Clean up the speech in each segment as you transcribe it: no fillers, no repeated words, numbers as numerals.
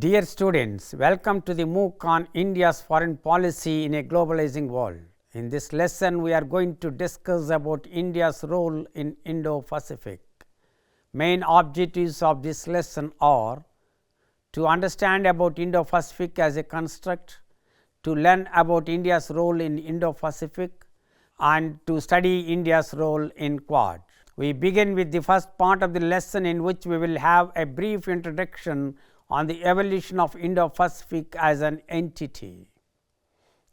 Dear students, welcome to the MOOC on India's foreign policy in a globalizing world. In this lesson, we are going to discuss about India's role in Indo-Pacific. Main objectives of this lesson are to understand about Indo-Pacific as a construct, to learn about India's role in Indo-Pacific, and to study India's role in Quad. We begin with the first part of the lesson, in which we will have a brief introduction on the evolution of Indo-Pacific as an entity.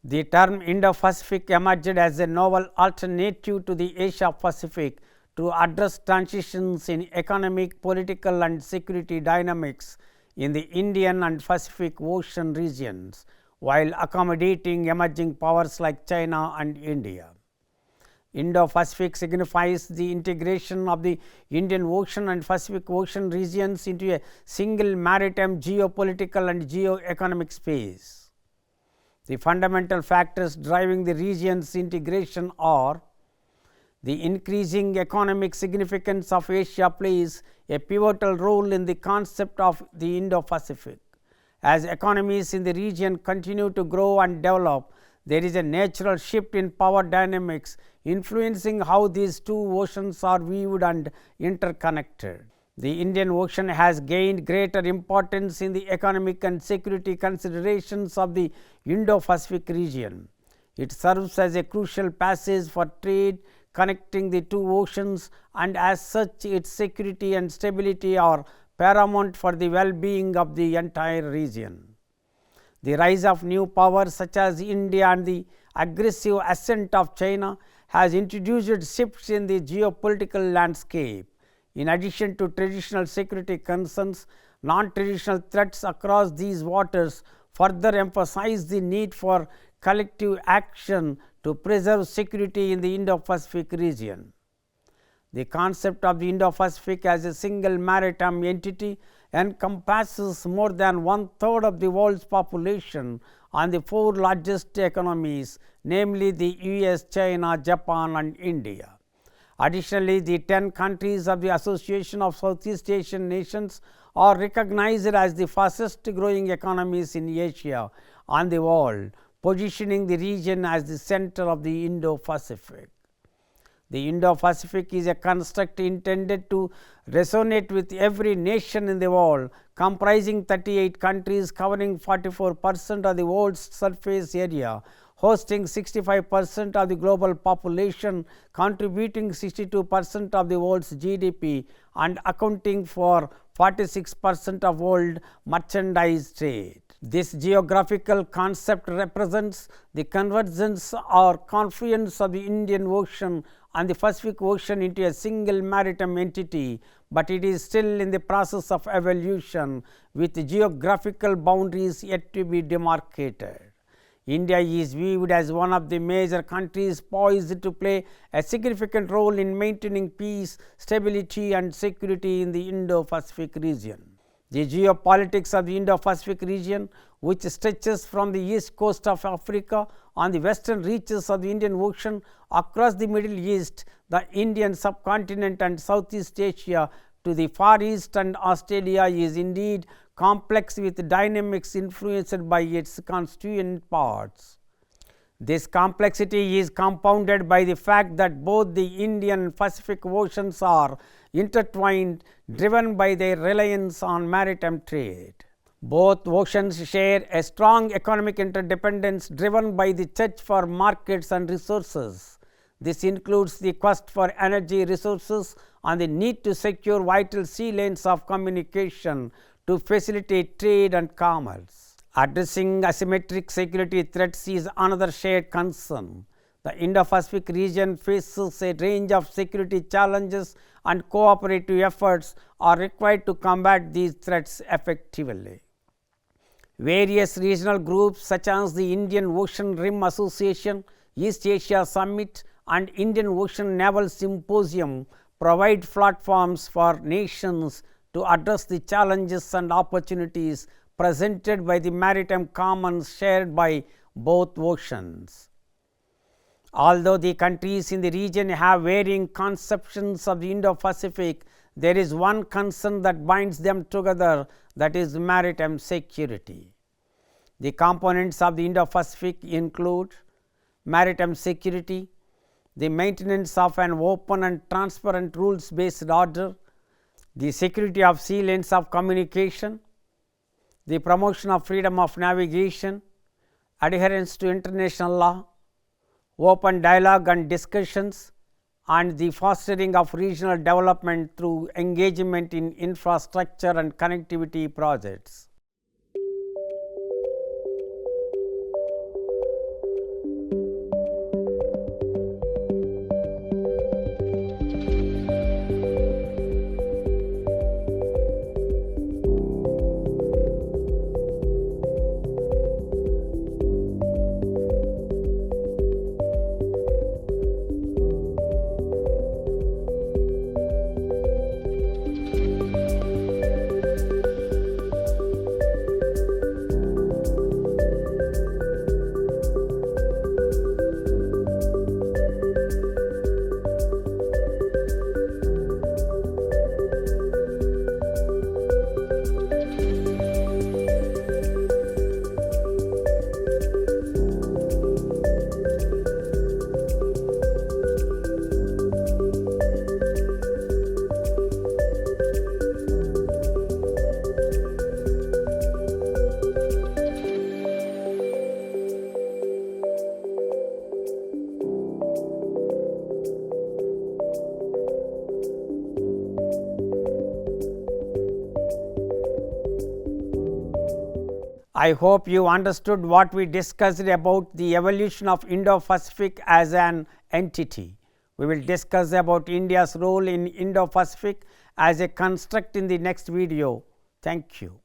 The term Indo-Pacific emerged as a novel alternative to the Asia-Pacific to address transitions in economic, political and security dynamics in the Indian and Pacific Ocean regions, while accommodating emerging powers like China and India. Indo-Pacific signifies the integration of the Indian Ocean and Pacific Ocean regions into a single maritime geopolitical and geo-economic space. The fundamental factors driving the region's integration are: the increasing economic significance of Asia plays a pivotal role in the concept of the Indo-Pacific. As economies in the region continue to grow and develop, there is a natural shift in power dynamics influencing how these two oceans are viewed and interconnected. The Indian Ocean has gained greater importance in the economic and security considerations of the Indo-Pacific region. It serves as a crucial passage for trade connecting the two oceans, and as such its security and stability are paramount for the well-being of the entire region. The rise of new powers such as India and the aggressive ascent of China has introduced shifts in the geopolitical landscape. In addition to traditional security concerns, non-traditional threats across these waters further emphasize the need for collective action to preserve security in the Indo-Pacific region. The concept of the Indo-Pacific as a single maritime entity encompasses more than one-third of the world's population and the four largest economies, namely the US, China, Japan and India. Additionally, the 10 countries of the Association of Southeast Asian Nations are recognized as the fastest growing economies in Asia and the world, positioning the region as the center of the Indo-Pacific. The Indo-Pacific is a construct intended to resonate with every nation in the world, comprising 38 countries covering 44% of the world's surface area, hosting 65% of the global population, contributing 62% of the world's GDP and accounting for 46% of world merchandise trade. This geographical concept represents the convergence or confluence of the Indian Ocean and the Pacific Ocean into a single maritime entity, but it is still in the process of evolution, with geographical boundaries yet to be demarcated. India is viewed as one of the major countries poised to play a significant role in maintaining peace, stability and security in the Indo-Pacific region. The geopolitics of the Indo-Pacific region, which stretches from the east coast of Africa on the western reaches of the Indian Ocean across the Middle East, the Indian subcontinent and Southeast Asia to the Far East and Australia, is indeed complex with dynamics influenced by its constituent parts. This complexity is compounded by the fact that both the Indian and Pacific Oceans are intertwined, driven by their reliance on maritime trade. Both oceans share a strong economic interdependence driven by the search for markets and resources. This includes the quest for energy resources and the need to secure vital sea lanes of communication to facilitate trade and commerce. Addressing asymmetric security threats is another shared concern. The Indo-Pacific region faces a range of security challenges, and cooperative efforts are required to combat these threats effectively. Various regional groups such as the Indian Ocean Rim Association, East Asia Summit and Indian Ocean Naval Symposium provide platforms for nations to address the challenges and opportunities presented by the maritime commons shared by both oceans. Although the countries in the region have varying conceptions of the Indo-Pacific, there is one concern that binds them together, that is maritime security. The components of the Indo-Pacific include maritime security, the maintenance of an open and transparent rules-based order, the security of sea lanes of communication, the promotion of freedom of navigation, adherence to international law, open dialogue and discussions, and the fostering of regional development through engagement in infrastructure and connectivity projects. I hope you understood what we discussed about the evolution of Indo-Pacific as an entity. We will discuss about India's role in Indo-Pacific as a construct in the next video. Thank you.